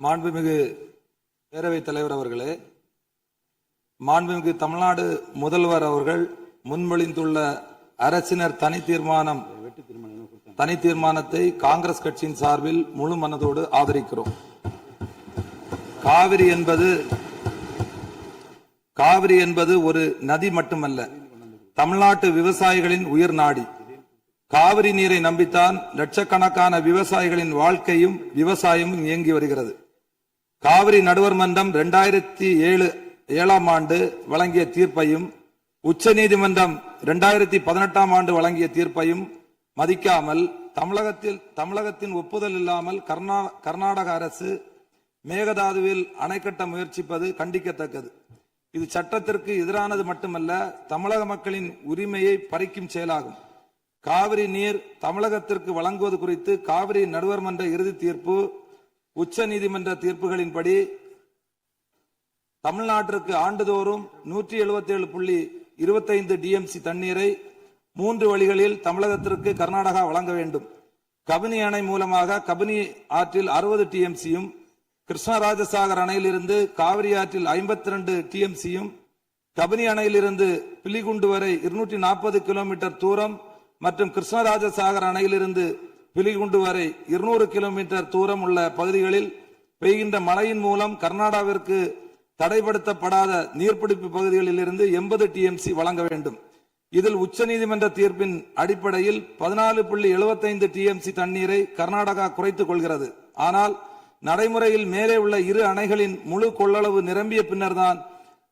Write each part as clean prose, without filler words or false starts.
மாண்புமிகு பேரவைத் தலைவர் அவர்களே, மாண்புமிகு தமிழ்நாடு முதல்வர் அவர்கள் முன்மொழிந்துள்ள அரசினர் தனி தீர்மானத்தை காங்கிரஸ் கட்சியின் சார்பில் முழு மனதோடு ஆதரிக்கிறோம். காவிரி என்பது ஒரு நதி மட்டுமல்ல, தமிழ்நாட்டு விவசாயிகளின் உயிர் நாடி. காவிரி நீரை நம்பித்தான் லட்சக்கணக்கான விவசாயிகளின் வாழ்க்கையும் விவசாயமும் இயங்கி வருகிறது. காவிரி நடுவர் மன்றம் 2007ஆம் ஆண்டு வழங்கிய தீர்ப்பையும் உச்சநீதிமன்றம் 2018ஆம் ஆண்டு வழங்கிய தீர்ப்பையும் மதிக்காமல் தமிழகத்தின் ஒப்புதல் இல்லாமல் கர்நாடக அரசு மேகதாதுவில் அணை கட்ட முயற்சிப்பது கண்டிக்கத்தக்கது. இது சட்டத்திற்கு எதிரானது மட்டுமல்ல, தமிழக மக்களின் உரிமையை பறிக்கும் செயலாகும். காவிரி நீர் தமிழகத்திற்கு வழங்குவது குறித்து காவிரி நடுவர் மன்ற இறுதி தீர்ப்பு, உச்ச நீதிமன்ற தீர்ப்புகளின்படி தமிழ்நாட்டிற்கு ஆண்டுதோறும் 177.25 டிஎம்சி தண்ணீரை 3 வழிகளில் தமிழகத்திற்கு கர்நாடகா வழங்க வேண்டும். கபினி அணை மூலமாக கபினி ஆற்றில் 60 டிஎம்சியும், கிருஷ்ணராஜசாகர் அணையிலிருந்து காவிரி ஆற்றில் 52 டிஎம்சியும், கபினி அணையிலிருந்து பிலிகுண்டு வரை 240 கிலோமீட்டர் தூரம் மற்றும் கிருஷ்ணராஜசாகர் அணையிலிருந்து பிலிகுண்டு வரை 200 கிலோமீட்டர் தூரம் உள்ள பகுதிகளில் பெய்கின்ற மழையின் மூலம் கர்நாடகாவிற்கு தடைப்படுத்தப்படாத நீர்பிடிப்பு பகுதிகளில் இருந்து 80 டிஎம்சி வழங்க வேண்டும். இதில் உச்சநீதிமன்ற தீர்ப்பின் அடிப்படையில் 14.75 டிஎம்சி தண்ணீரை கர்நாடகா குறைத்துக் கொள்கிறது. ஆனால் நடைமுறையில் மேலே உள்ள இரு அணைகளின் முழு கொள்ளளவு நிரம்பிய பின்னர்தான்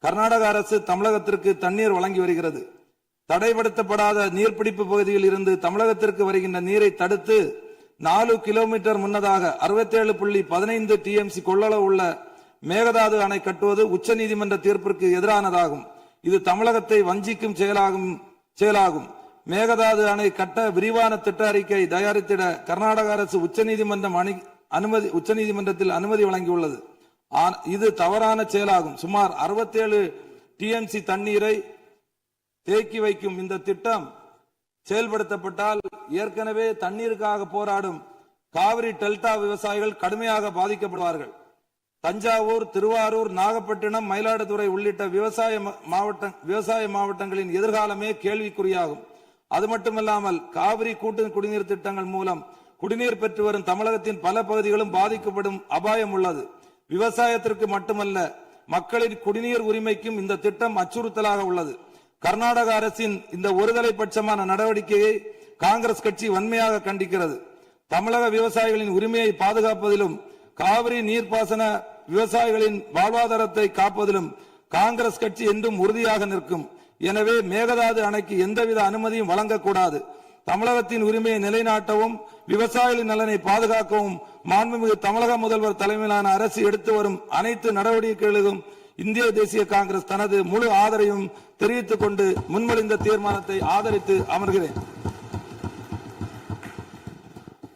கர்நாடக அரசு தமிழகத்திற்கு தண்ணீர் வழங்கி வருகிறது. தடைப்படுத்தப்படாத நீர்பிடிப்பு பகுதியில் இருந்து தமிழகத்திற்கு வருகின்ற நீரை தடுத்து 4 கிலோமீட்டர் முன்னதாக 67.15 டிஎம்சி கொள்ளளவு உள்ள மேகதாது அணை கட்டுவது உச்சநீதிமன்ற தீர்ப்பிற்கு எதிரானதாகும். இது தமிழகத்தை வஞ்சிக்கும் செயலாகும். மேகதாது அணை கட்ட விரிவான திட்ட அறிக்கை தயாரித்திட கர்நாடக அரசு உச்சநீதிமன்றத்தில் அனுமதி வழங்கியுள்ளது. இது தவறான செயலாகும். சுமார் 67 டிஎம்சி தண்ணீரை தேக்கி வைக்கும் இந்த திட்டம் செயல்படுத்தப்பட்டால் ஏற்கனவே தண்ணீருக்காக போராடும் காவிரி டெல்டா விவசாயிகள் கடுமையாக பாதிக்கப்படுவார்கள். தஞ்சாவூர், திருவாரூர், நாகப்பட்டினம், மயிலாடுதுறை உள்ளிட்ட விவசாய மாவட்டங்களின் எதிர்காலமே கேள்விக்குறியாகும். அது மட்டுமல்லாமல் காவிரி கூட்டு குடிநீர் திட்டங்கள் மூலம் குடிநீர் பெற்று வரும் தமிழகத்தின் பல பகுதிகளும் பாதிக்கப்படும் அபாயம் உள்ளது. விவசாயத்திற்கு மட்டுமல்ல, மக்களின் குடிநீர் உரிமைக்கும் இந்த திட்டம் அச்சுறுத்தலாக உள்ளது. கர்நாடக அரசின் இந்த ஒருதலை பட்சமான நடவடிக்கையை காங்கிரஸ் கட்சி வன்மையாக கண்டிக்கிறது. தமிழக விவசாயிகளின் உரிமையை பாதுகாப்பதிலும் காவிரி நீர்ப்பாசன விவசாயிகளின் வாழ்வாதாரத்தை காப்பதிலும் காங்கிரஸ் கட்சி என்றும் உறுதியாக நிற்கும். எனவே மேகதாது அணைக்கு எந்தவித அனுமதியும் வழங்கக்கூடாது. தமிழகத்தின் உரிமையை நிலைநாட்டவும் விவசாயிகளின் நலனை பாதுகாக்கவும் மாண்புமிகு தமிழக முதல்வர் தலைமையிலான அரசு எடுத்து வரும் அனைத்து நடவடிக்கைகளுக்கும் இந்திய தேசிய காங்கிரஸ் தனது முழு ஆதரவையும் தெரிவித்துக் கொண்டு முன்மொழிந்த தீர்மானத்தை ஆதரித்து அமர்கிறேன்.